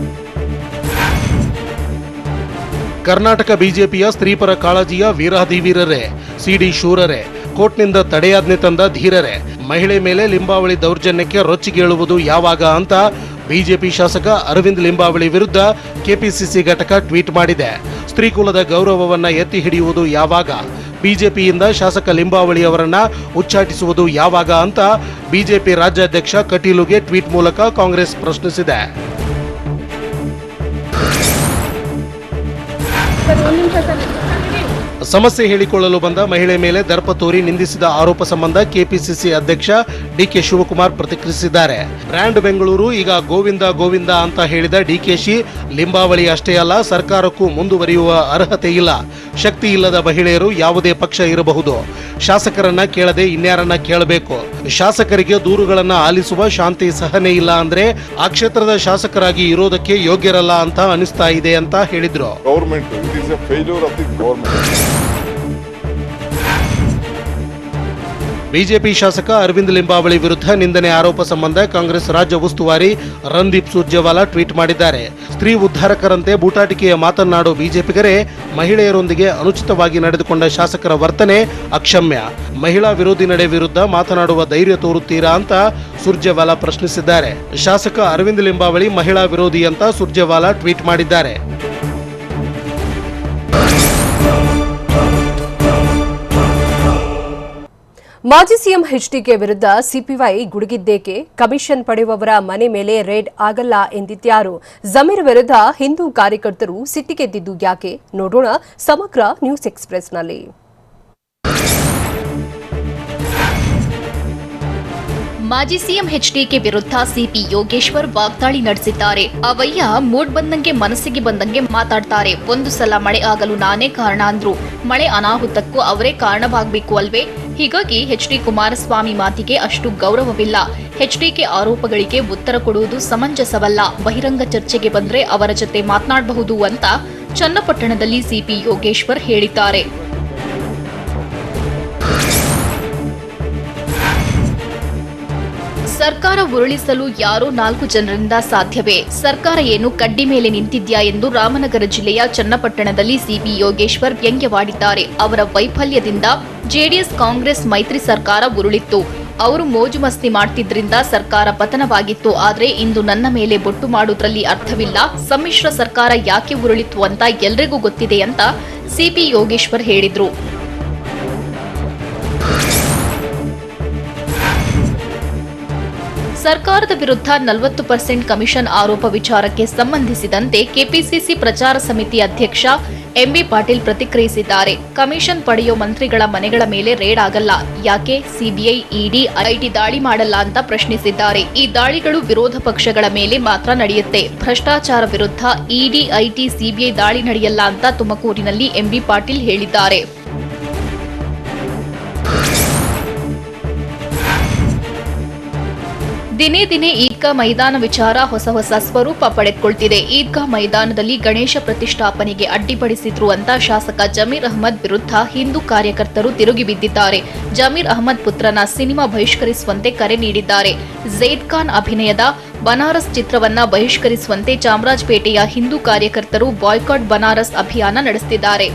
ಕರ್ನಾಟಕ ಬಿಜೆಪಿಯ ಸ್ತ್ರೀಪರ ಕಾಳಜಿಯ ವೀರಾಧಿವೀರರೇ, ಸಿಡಿ ಶೂರರೇ, ಕೋರ್ಟ್ನಿಂದ ತಡೆಯಾಜ್ಞೆ ತಂದ ಧೀರರೇ, ಮಹಿಳೆ ಮೇಲೆ ಲಿಂಬಾವಳಿ ದೌರ್ಜನ್ಯಕ್ಕೆ ರೊಚ್ಚಿಗೇಳುವುದು ಯಾವಾಗ ಅಂತ ಬಿಜೆಪಿ ಶಾಸಕ ಅರವಿಂದ್ ಲಿಂಬಾವಳಿ ವಿರುದ್ಧ ಕೆಪಿಸಿಸಿ ಘಟಕ ಟ್ವೀಟ್ ಮಾಡಿದೆ. ಸ್ತ್ರೀಕುಲದ ಗೌರವವನ್ನ ಎತ್ತಿ ಹಿಡಿಯುವುದು ಯಾವಾಗ? ಬಿಜೆಪಿಯಿಂದ ಶಾಸಕ ಲಿಂಬಾವಳಿ ಅವರನ್ನ ಉಚ್ಚಾಟಿಸುವುದು ಯಾವಾಗ ಅಂತ ಬಿಜೆಪಿ ರಾಜ್ಯಾಧ್ಯಕ್ಷ ಕಟೀಲುಗೆ ಟ್ವೀಟ್ ಮೂಲಕ ಕಾಂಗ್ರೆಸ್ ಪ್ರಶ್ನಿಸಿದೆ. ಸಮಸ್ಯೆ ಹೇಳಿಕೊಳ್ಳಲು ಬಂದ ಮಹಿಳೆ ಮೇಲೆ ದರ್ಪ ತೋರಿ ನಿಂದಿಸಿದ ಆರೋಪ ಸಂಬಂಧ ಕೆಪಿಸಿಸಿ ಅಧ್ಯಕ್ಷ ಡಿಕೆ ಶಿವಕುಮಾರ್ ಪ್ರತಿಕ್ರಿಯಿಸಿದ್ದಾರೆ. ಬ್ರ್ಯಾಂಡ್ ಬೆಂಗಳೂರು ಈಗ ಗೋವಿಂದ ಗೋವಿಂದ ಅಂತ ಹೇಳಿದ ಡಿಕೆಶಿ, ಲಿಂಬಾವಳಿ ಅಷ್ಟೇ ಅಲ್ಲ, ಸರ್ಕಾರಕ್ಕೂ ಮುಂದುವರಿಯುವ ಅರ್ಹತೆ ಇಲ್ಲ. ಶಕ್ತಿ ಇಲ್ಲದ ಮಹಿಳೆಯರು ಯಾವುದೇ ಪಕ್ಷ ಇರಬಹುದು. ಶಾಸಕರನ್ನ ಕೇಳದೆ ಇನ್ಯಾರನ್ನ ಕೇಳಬೇಕು? ಶಾಸಕರಿಗೆ ದೂರುಗಳನ್ನ ಆಲಿಸುವ ಶಾಂತಿ ಸಹನೆ ಇಲ್ಲ ಅಂದ್ರೆ ಆ ಕ್ಷೇತ್ರದ ಶಾಸಕರಾಗಿ ಇರೋದಕ್ಕೆ ಯೋಗ್ಯರಲ್ಲ ಅಂತ ಅನಿಸ್ತಾ ಇದೆ ಅಂತ ಹೇಳಿದ್ರು. ಬಿಜೆಪಿ ಶಾಸಕ ಅರವಿಂದ್ ಲಿಂಬಾವಳಿ ವಿರುದ್ಧ ನಿಂದನೆ ಆರೋಪ ಸಂಬಂಧ ಕಾಂಗ್ರೆಸ್ ರಾಜ್ಯ ಉಸ್ತುವಾರಿ ರಣದೀಪ್ ಸುರ್ಜೇವಾಲಾ ಟ್ವೀಟ್ ಮಾಡಿದ್ದಾರೆ. ಸ್ತ್ರೀ ಉದ್ಧಾರಕರಂತೆ ಬೂಟಾಟಿಕೆಯ ಮಾತನಾಡೋ ಬಿಜೆಪಿಗರೇ, ಮಹಿಳೆಯರೊಂದಿಗೆ ಅನುಚಿತವಾಗಿ ನಡೆದುಕೊಂಡ ಶಾಸಕರ ವರ್ತನೆ ಅಕ್ಷಮ್ಯ. ಮಹಿಳಾ ವಿರೋಧಿ ನಡೆ ವಿರುದ್ಧ ಮಾತನಾಡುವ ಧೈರ್ಯ ತೋರುತ್ತೀರಾ ಅಂತ ಸುರ್ಜೇವಾಲಾ ಪ್ರಶ್ನಿಸಿದ್ದಾರೆ. ಶಾಸಕ ಅರವಿಂದ್ ಲಿಂಬಾವಳಿ ಮಹಿಳಾ ವಿರೋಧಿ ಅಂತ ಸುರ್ಜೇವಾಲಾ ಟ್ವೀಟ್ ಮಾಡಿದ್ದಾರೆ. ಮಾಜಿ ಸಿಎಂ ಎಚ್ಡಿಕೆ ವಿರುದ್ಧ ಸಿಪಿವೈ ಗುಡುಗಿದ್ದೇಕೆ? ಕಮಿಷನ್ ಪಡೆಯುವವರ ಮನೆ ಮೇಲೆ ರೇಡ್ ಆಗಲ್ಲ ಎಂದಿದ್ಯಾರು? ಜಮೀರ್ ವಿರುದ್ಧ ಹಿಂದೂ ಕಾರ್ಯಕರ್ತರು ಸಿಟ್ಟಿಗೆದ್ದಿದ್ದು ಯಾಕೆ? ನೋಡೋಣ ಸಮಗ್ರ ನ್ಯೂಸ್ ಎಕ್ಸ್‌ಪ್ರೆಸ್‌ನಲ್ಲಿ. ಮಾಜಿ ಸಿಎಂ ಎಚ್ಡಿಕೆ ವಿರುದ್ಧ ಸಿಪಿ ಯೋಗೇಶ್ವರ್ ವಾಗ್ದಾಳಿ ನಡೆಸಿದ್ದಾರೆ. ಅವಯ್ಯ ಮೂಡ್ ಬಂದಂಗೆ ಮನಸ್ಸಿಗೆ ಬಂದಂಗೆ ಮಾತಾಡ್ತಾರೆ. ಒಂದು ಸಲ ಮಳೆ ಆಗಲು ನಾನೇ ಕಾರಣ ಅಂದ್ರು. ಮಳೆ ಅನಾಹುತಕ್ಕೂ ಅವರೇ ಕಾರಣವಾಗಬೇಕು ಅಲ್ವೇ? ಹೀಗಾಗಿ ಎಚ್ಡಿ ಕುಮಾರಸ್ವಾಮಿ ಮಾತಿಗೆ ಅಷ್ಟು ಗೌರವವಿಲ್ಲ. ಎಚ್ಡಿಕೆ ಆರೋಪಗಳಿಗೆ ಉತ್ತರ ಕೊಡುವುದು ಸಮಂಜಸವಲ್ಲ. ಬಹಿರಂಗ ಚರ್ಚೆಗೆ ಬಂದ್ರೆ ಅವರ ಜೊತೆ ಮಾತನಾಡಬಹುದು ಅಂತ ಚನ್ನಪಟ್ಟಣದಲ್ಲಿ ಸಿಪಿ ಯೋಗೇಶ್ವರ್ ಹೇಳಿದ್ದಾರೆ. ಸರ್ಕಾರ ಉರುಳಿಸಲು ಯಾರೋ 4 ಜನರಿಂದ ಸಾಧ್ಯವೇ? ಸರ್ಕಾರ ಏನು ಕಡ್ಡಿ ಮೇಲೆ ನಿಂತಿದ್ಯಾ ಎಂದು ರಾಮನಗರ ಜಿಲ್ಲೆಯ ಚನ್ನಪಟ್ಟಣದಲ್ಲಿ ಸಿಪಿ ಯೋಗೇಶ್ವರ್ ವ್ಯಂಗ್ಯವಾಡಿದ್ದಾರೆ. ಅವರ ವೈಫಲ್ಯದಿಂದ ಜೆಡಿಎಸ್ ಕಾಂಗ್ರೆಸ್ ಮೈತ್ರಿ ಸರ್ಕಾರ ಉರುಳಿತ್ತು. ಅವರು ಮೋಜು ಮಸ್ತಿ ಮಾಡ್ತಿದ್ರಿಂದ ಸರ್ಕಾರ ಪತನವಾಗಿತ್ತು. ಆದ್ರೆ ಇಂದು ನನ್ನ ಮೇಲೆ ಬೊಟ್ಟು ಮಾಡುವುದರಲ್ಲಿ ಅರ್ಥವಿಲ್ಲ. ಸಮ್ಮಿಶ್ರ ಸರ್ಕಾರ ಯಾಕೆ ಉರುಳಿತು ಅಂತ ಎಲ್ರಿಗೂ ಗೊತ್ತಿದೆ ಅಂತ ಸಿಪಿ ಯೋಗೇಶ್ವರ್ ಹೇಳಿದ್ರು. ಸರ್ಕಾರದ ವಿರುದ್ಧ 40% ಕಮಿಷನ್ ಆರೋಪ ವಿಚಾರಕ್ಕೆ ಸಂಬಂಧಿಸಿದಂತೆ ಕೆಪಿಸಿಸಿ ಪ್ರಚಾರ ಸಮಿತಿ ಅಧ್ಯಕ್ಷ ಎಂಬಿ ಪಾಟೀಲ್ ಪ್ರತಿಕ್ರಿಯಿಸಿದ್ದಾರೆ. ಕಮಿಷನ್ ಪಡೆಯೋ ಮಂತ್ರಿಗಳ ಮನೆಗಳ ಮೇಲೆ ರೇಡ್ ಆಗಲ್ಲ, ಯಾಕೆ ಸಿಬಿಐ, ಇಡಿ, ಐಟಿ ದಾಳಿ ಮಾಡಲ್ಲ ಅಂತ ಪ್ರಶ್ನಿಸಿದ್ದಾರೆ. ಈ ದಾಳಿಗಳು ವಿರೋಧ ಪಕ್ಷಗಳ ಮೇಲೆ ಮಾತ್ರ ನಡೆಯುತ್ತೆ. ಭ್ರಷ್ಟಾಚಾರ ವಿರುದ್ಧ ಇಡಿ, ಐಟಿ, ಸಿಬಿಐ ದಾಳಿ ನಡೆಯಲ್ಲ ಅಂತ ತುಮಕೂರಿನಲ್ಲಿ ಎಂಬಿ ಪಾಟೀಲ್ ಹೇಳಿದ್ದಾರೆ. ದಿನೇ ದಿನೇ ಈದ್ಗಾ ಮೈದಾನ ವಿಚಾರ ಹೊಸ ಸ್ವರೂಪ ಪಡೆದುಕೊಳ್ತಿದೆ. ಈದ್ಗಾ ಮೈದಾನದಲ್ಲಿ ಗಣೇಶ ಪ್ರತಿಷ್ಠಾಪನೆಗೆ ಅಡ್ಡಿಪಡಿಸಿದ್ರು ಅಂತ ಶಾಸಕ ಜಮೀರ್ ಅಹಮದ್ ವಿರುದ್ಧ ಹಿಂದೂ ಕಾರ್ಯಕರ್ತರು ತಿರುಗಿ ಬಿದ್ದಿದ್ದಾರೆ. ಜಮೀರ್ ಅಹಮದ್ ಪುತ್ರನ ಸಿನಿಮಾ ಬಹಿಷ್ಕರಿಸುವಂತೆ ಕರೆ ನೀಡಿದ್ದಾರೆ. ಝೈದ್ ಖಾನ್ ಅಭಿನಯದ ಬನಾರಸ್ ಚಿತ್ರವನ್ನ ಬಹಿಷ್ಕರಿಸುವಂತೆ ಚಾಮರಾಜಪೇಟೆಯ ಹಿಂದೂ ಕಾರ್ಯಕರ್ತರು ಬಾಯ್ಕಾಟ್ ಬನಾರಸ್ ಅಭಿಯಾನ ನಡೆಸುತ್ತಿದ್ದಾರೆ.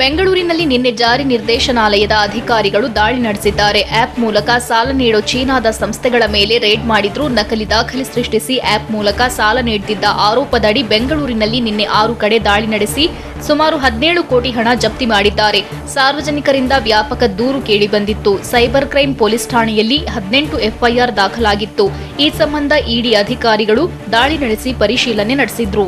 ಬೆಂಗಳೂರಿನಲ್ಲಿ ನಿನ್ನೆ ಜಾರಿ ನಿರ್ದೇಶನಾಲಯದ ಅಧಿಕಾರಿಗಳು ದಾಳಿ ನಡೆಸಿದ್ದಾರೆ. ಆಪ್ ಮೂಲಕ ಸಾಲ ನೀಡೋ ಚೀನಾದ ಸಂಸ್ಥೆಗಳ ಮೇಲೆ ರೇಡ್ ಮಾಡಿದ್ರು. ನಕಲಿ ದಾಖಲೆ ಸೃಷ್ಟಿಸಿ ಆಪ್ ಮೂಲಕ ಸಾಲ ನೀಡುತ್ತಿದ್ದ ಆರೋಪದಡಿ ಬೆಂಗಳೂರಿನಲ್ಲಿ ನಿನ್ನೆ 6 ಕಡೆ ದಾಳಿ ನಡೆಸಿ ಸುಮಾರು 17 ಕೋಟಿ ಹಣ ಜಪ್ತಿ ಮಾಡಿದ್ದಾರೆ. ಸಾರ್ವಜನಿಕರಿಂದ ವ್ಯಾಪಕ ದೂರು ಕೇಳಿಬಂದಿತ್ತು. ಸೈಬರ್ ಕ್ರೈಂ ಪೊಲೀಸ್ ಠಾಣೆಯಲ್ಲಿ 18 ಎಫ್ಐಆರ್ ದಾಖಲಾಗಿತ್ತು. ಈ ಸಂಬಂಧ ಇಡಿ ಅಧಿಕಾರಿಗಳು ದಾಳಿ ನಡೆಸಿ ಪರಿಶೀಲನೆ ನಡೆಸಿದ್ರು.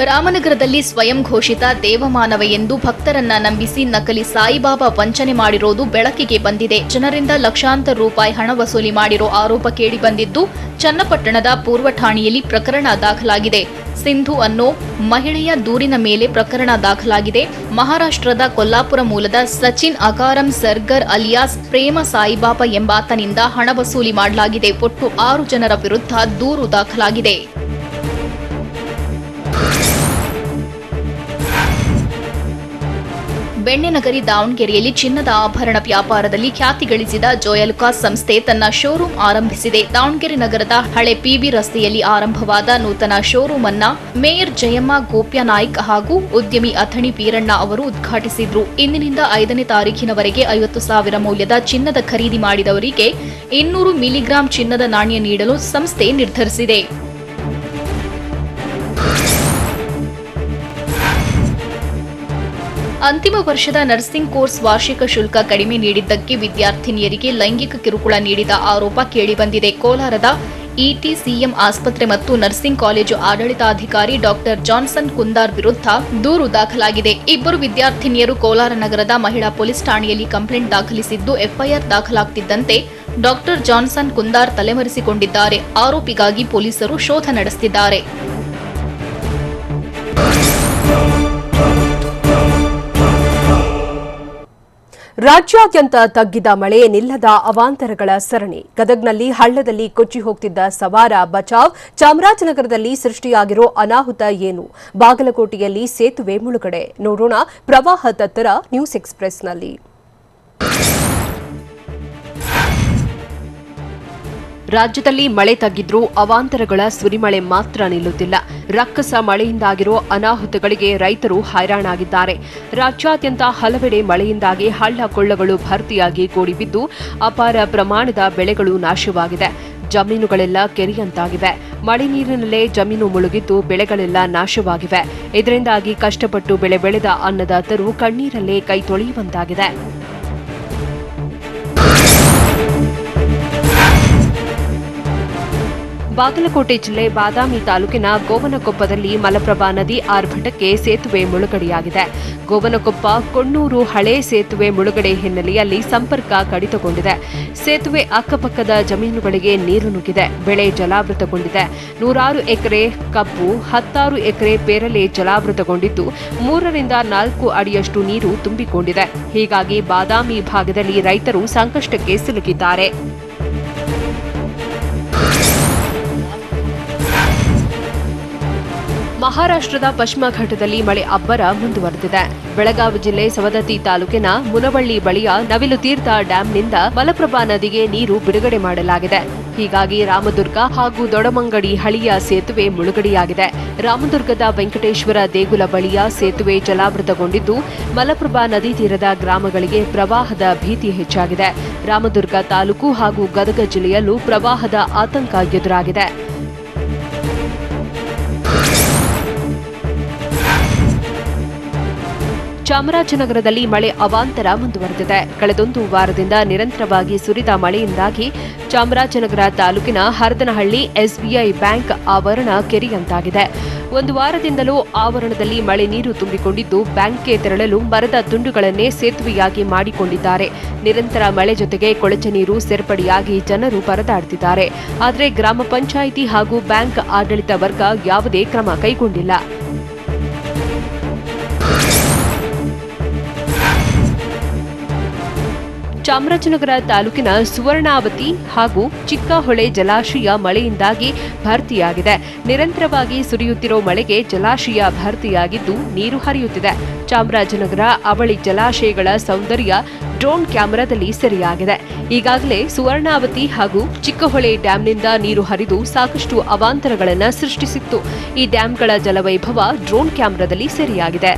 ರಾಮನಗರದಲ್ಲಿ ಸ್ವಯಂ ಘೋಷಿತ ದೇವಮಾನವ ಎಂದು ಭಕ್ತರನ್ನ ನಂಬಿಸಿ ನಕಲಿ ಸಾಯಿಬಾಬಾ ವಂಚನೆ ಮಾಡಿರೋದು ಬೆಳಕಿಗೆ ಬಂದಿದೆ. ಜನರಿಂದ ಲಕ್ಷಾಂತರ ರೂಪಾಯಿ ಹಣ ವಸೂಲಿ ಮಾಡಿರೋ ಆರೋಪ ಕೇಳಿಬಂದಿದ್ದು, ಚನ್ನಪಟ್ಟಣದ ಪೂರ್ವ ಠಾಣೆಯಲ್ಲಿ ಪ್ರಕರಣ ದಾಖಲಾಗಿದೆ. ಸಿಂಧು ಅನ್ನೋ ಮಹಿಳೆಯ ದೂರಿನ ಮೇಲೆ ಪ್ರಕರಣ ದಾಖಲಾಗಿದೆ. ಮಹಾರಾಷ್ಟ್ರದ ಕೊಲ್ಲಾಪುರ ಮೂಲದ ಸಚಿನ್ ಅಕಾರಂ ಸರ್ಗರ್ ಅಲಿಯಾಸ್ ಪ್ರೇಮ ಸಾಯಿಬಾಬಾ ಎಂಬಾತನಿಂದ ಹಣ ವಸೂಲಿ ಮಾಡಲಾಗಿದೆ. ಒಟ್ಟು 6 ಜನರ ವಿರುದ್ಧ ದೂರು ದಾಖಲಾಗಿದೆ. ಬೆಣ್ಣೆನಗರಿ ದಾವಣಗೆರೆಯಲ್ಲಿ ಚಿನ್ನದ ಆಭರಣ ವ್ಯಾಪಾರದಲ್ಲಿ ಖ್ಯಾತಿ ಗಳಿಸಿದ ಜೋಯಲುಕಾಸ್ ಸಂಸ್ಥೆ ತನ್ನ ಶೋರೂಂ ಆರಂಭಿಸಿದೆ. ದಾವಣಗೆರೆ ನಗರದ ಹಳೆ ಪಿಬಿ ರಸ್ತೆಯಲ್ಲಿ ಆರಂಭವಾದ ನೂತನ ಶೋರೂಂ ಅನ್ನ ಮೇಯರ್ ಜಯಮ್ಮ ಗೋಪ್ಯನಾಯ್ಕ್ ಹಾಗೂ ಉದ್ಯಮಿ ಅಥಣಿ ವೀರಣ್ಣ ಅವರು ಉದ್ಘಾಟಿಸಿದ್ರು. ಇಂದಿನಿಂದ 5ನೇ ತಾರೀಖಿನವರೆಗೆ 50,000 ಮೌಲ್ಯದ ಚಿನ್ನದ ಖರೀದಿ ಮಾಡಿದವರಿಗೆ 200 ಮಿಲಿಗ್ರಾಂ ಚಿನ್ನದ ನಾಣ್ಯ ನೀಡಲು ಸಂಸ್ಥೆ ನಿರ್ಧರಿಸಿದೆ. ಅಂತಿಮ ವರ್ಷದ ನರ್ಸಿಂಗ್ ಕೋರ್ಸ್ ವಾರ್ಷಿಕ ಶುಲ್ಕ ಕಡಿಮೆ ನೀಡಿದ್ದಕ್ಕೆ ವಿದ್ಯಾರ್ಥಿನಿಯರಿಗೆ ಲೈಂಗಿಕ ಕಿರುಕುಳ ನೀಡಿದ ಆರೋಪ ಕೇಳಿಬಂದಿದೆ. ಕೋಲಾರದ ಇಟಿಸಿಎಂ ಆಸ್ಪತ್ರೆ ಮತ್ತು ನರ್ಸಿಂಗ್ ಕಾಲೇಜು ಆಡಳಿತಾಧಿಕಾರಿ ಡಾಕ್ಟರ್ ಜಾನ್ಸನ್ ಕುಂದಾರ್ ವಿರುದ್ಧ ದೂರು ದಾಖಲಾಗಿದೆ. 2 ವಿದ್ಯಾರ್ಥಿನಿಯರು ಕೋಲಾರ ನಗರದ ಮಹಿಳಾ ಪೊಲೀಸ್ ಠಾಣೆಯಲ್ಲಿ ಕಂಪ್ಲೇಂಟ್ ದಾಖಲಿಸಿದ್ದು, ಎಫ್ಐಆರ್ ದಾಖಲಾಗುತ್ತಿದ್ದಂತೆ ಡಾಕ್ಟರ್ ಜಾನ್ಸನ್ ಕುಂದಾರ್ ತಲೆಮರೆಸಿಕೊಂಡಿದ್ದಾರೆ. ಆರೋಪಿಗಾಗಿ ಪೊಲೀಸರು ಶೋಧ ನಡೆಸುತ್ತಿದ್ದಾರೆ. ರಾಜ್ಯಾದ್ಯಂತ ತಗ್ಗಿದ ಮಳೆ, ನಿಲ್ಲದ ಅವಾಂತರಗಳ ಸರಣಿ. ಗದಗ್ನಲ್ಲಿ ಹಳ್ಳದಲ್ಲಿ ಕೊಚ್ಚಿ ಹೋಗ್ತಿದ್ದ ಸವಾರ ಬಚಾವ್. ಚಾಮರಾಜನಗರದಲ್ಲಿ ಸೃಷ್ಟಿಯಾಗಿರೋ ಅನಾಹುತ ಏನು? ಬಾಗಲಕೋಟೆಯಲ್ಲಿ ಸೇತುವೆ ಮುಳುಗಡೆ. ನೋಡೋಣ ಪ್ರವಾಹ ತತ್ತರ ನ್ಯೂಸ್ ಎಕ್ಸ್‌ಪ್ರೆಸ್‌ನಲ್ಲಿ. ರಾಜ್ಯದಲ್ಲಿ ಮಳೆ ತಗ್ಗಿದ್ರೂ ಅವಾಂತರಗಳ ಸುರಿಮಳೆ ಮಾತ್ರ ನಿಲ್ಲುತ್ತಿಲ್ಲ. ರಕ್ಕಸ ಮಳೆಯಿಂದಾಗಿರೋ ಅನಾಹುತಗಳಿಗೆ ರೈತರು ಹೈರಾಣಾಗಿದ್ದಾರೆ. ರಾಜ್ಯಾದ್ಯಂತ ಹಲವೆಡೆ ಮಳೆಯಿಂದಾಗಿ ಹಳ್ಳ ಕೊಳ್ಳಗಳು ಭರ್ತಿಯಾಗಿ ಕೂಡಿಬಿದ್ದು ಅಪಾರ ಪ್ರಮಾಣದ ಬೆಳೆಗಳು ನಾಶವಾಗಿದೆ. ಜಮೀನುಗಳೆಲ್ಲ ಕೆರೆಯಂತಾಗಿವೆ. ಮಳೆ ನೀರಿನಲ್ಲೇ ಜಮೀನು ಮುಳುಗಿದ್ದು ಬೆಳೆಗಳೆಲ್ಲ ನಾಶವಾಗಿವೆ. ಇದರಿಂದಾಗಿ ಕಷ್ಟಪಟ್ಟು ಬೆಳೆ ಬೆಳೆದ ಅನ್ನದಾತರು ಕಣ್ಣೀರಲ್ಲೇ ಕೈ ತೊಳೆಯುವಂತಾಗಿದೆ. ಬಾಗಲಕೋಟೆ ಜಿಲ್ಲೆ ಬಾದಾಮಿ ತಾಲೂಕಿನ ಗೋವನಕೊಪ್ಪದಲ್ಲಿ ಮಲಪ್ರಭಾ ನದಿ ಆರ್ಭಟಕ್ಕೆ ಸೇತುವೆ ಮುಳುಗಡೆಯಾಗಿದೆ. ಗೋವನಕೊಪ್ಪ ಕೊಣ್ಣೂರು ಹಳೆ ಸೇತುವೆ ಮುಳುಗಡೆ ಹಿನ್ನೆಲೆಯಲ್ಲಿ ಸಂಪರ್ಕ ಕಡಿತಗೊಂಡಿದೆ. ಸೇತುವೆ ಅಕ್ಕಪಕ್ಕದ ಜಮೀನುಗಳಿಗೆ ನೀರು ನುಗ್ಗಿದೆ. ಬೆಳೆ ಜಲಾವೃತಗೊಂಡಿದೆ. 106 ಎಕರೆ ಕಬ್ಬು, 16 ಎಕರೆ ಪೇರಲೆ ಜಲಾವೃತಗೊಂಡಿದ್ದು 3 ರಿಂದ 4 ಅಡಿಯಷ್ಟು ನೀರು ತುಂಬಿಕೊಂಡಿದೆ. ಹೀಗಾಗಿ ಬಾದಾಮಿ ಭಾಗದಲ್ಲಿ ರೈತರು ಸಂಕಷ್ಟಕ್ಕೆ ಸಿಲುಕಿದ್ದಾರೆ. ಮಹಾರಾಷ್ಟ್ರದ ಪಶ್ಚಿಮ ಘಟ್ಟದಲ್ಲಿ ಮಳೆ ಅಬ್ಬರ ಮುಂದುವರೆದಿದೆ. ಬೆಳಗಾವಿ ಜಿಲ್ಲೆ ಸವದತ್ತಿ ತಾಲೂಕಿನ ಮುನವಳ್ಳಿ ಬಳಿಯ ನವಿಲುತೀರ್ಥ ಡ್ಯಾಂನಿಂದ ಮಲಪ್ರಭಾ ನದಿಗೆ ನೀರು ಬಿಡುಗಡೆ ಮಾಡಲಾಗಿದೆ. ಹೀಗಾಗಿ ರಾಮದುರ್ಗ ಹಾಗೂ ದೊಡಮಂಗಡಿ ಹಳಿಯ ಸೇತುವೆ ಮುಳುಗಡೆಯಾಗಿದೆ. ರಾಮದುರ್ಗದ ವೆಂಕಟೇಶ್ವರ ದೇಗುಲ ಬಳಿಯ ಸೇತುವೆ ಜಲಾವೃತಗೊಂಡಿದ್ದು ಮಲಪ್ರಭಾ ನದಿ ತೀರದ ಗ್ರಾಮಗಳಿಗೆ ಪ್ರವಾಹದ ಭೀತಿ ಹೆಚ್ಚಾಗಿದೆ. ರಾಮದುರ್ಗ ತಾಲೂಕು ಹಾಗೂ ಗದಗ ಜಿಲ್ಲೆಯಲ್ಲೂ ಪ್ರವಾಹದ ಆತಂಕ ಎದುರಾಗಿದೆ. ಚಾಮರಾಜನಗರದಲ್ಲಿ ಮಳೆ ಅವಾಂತರ ಮುಂದುವರೆದಿದೆ. ಕಳೆದೊಂದು ವಾರದಿಂದ ನಿರಂತರವಾಗಿ ಸುರಿದ ಮಳೆಯಿಂದಾಗಿ ಚಾಮರಾಜನಗರ ತಾಲೂಕಿನ ಹರದನಹಳ್ಳಿ ಎಸ್ಬಿಐ ಬ್ಯಾಂಕ್ ಆವರಣ ಕೆರೆಯಂತಾಗಿದೆ. ಒಂದು ವಾರದಿಂದಲೂ ಆವರಣದಲ್ಲಿ ಮಳೆ ನೀರು ತುಂಬಿಕೊಂಡಿದ್ದು ಬ್ಯಾಂಕ್ಗೆ ತೆರಳಲು ಮರದ ತುಂಡುಗಳನ್ನೇ ಸೇತುವೆಯಾಗಿ ಮಾಡಿಕೊಂಡಿದ್ದಾರೆ. ನಿರಂತರ ಮಳೆ ಜೊತೆಗೆ ಕೊಳಚೆ ನೀರು ಸೇರ್ಪಡೆಯಾಗಿ ಜನರು ಪರದಾಡುತ್ತಿದ್ದಾರೆ. ಆದರೆ ಗ್ರಾಮ ಪಂಚಾಯಿತಿ ಹಾಗೂ ಬ್ಯಾಂಕ್ ಆಡಳಿತ ವರ್ಗ ಯಾವುದೇ ಕ್ರಮ ಕೈಗೊಂಡಿಲ್ಲ. ಚಾಮರಾಜನಗರ ತಾಲೂಕಿನ ಸುವರ್ಣಾವತಿ ಹಾಗೂ ಚಿಕ್ಕಹೊಳೆ ಜಲಾಶಯ ಮಳೆಯಿಂದಾಗಿ ಭರ್ತಿಯಾಗಿದೆ. ನಿರಂತರವಾಗಿ ಸುರಿಯುತ್ತಿರೋ ಮಳೆಗೆ ಜಲಾಶಯ ಭರ್ತಿಯಾಗಿದ್ದು ನೀರು ಹರಿಯುತ್ತಿದೆ. ಚಾಮರಾಜನಗರ ಅವಳಿ ಜಲಾಶಯಗಳ ಸೌಂದರ್ಯ ಡ್ರೋನ್ ಕ್ಯಾಮೆರಾದಲ್ಲಿ ಸೆರೆಯಾಗಿದೆ. ಈಗಾಗಲೇ ಸುವರ್ಣಾವತಿ ಹಾಗೂ ಚಿಕ್ಕಹೊಳೆ ಡ್ಯಾಂನಿಂದ ನೀರು ಹರಿದು ಸಾಕಷ್ಟು ಅವಾಂತರಗಳನ್ನು ಸೃಷ್ಟಿಸಿತ್ತು. ಈ ಡ್ಯಾಂಗಳ ಜಲವೈಭವ ಡ್ರೋನ್ ಕ್ಯಾಮೆರಾದಲ್ಲಿ ಸೆರೆಯಾಗಿದೆ.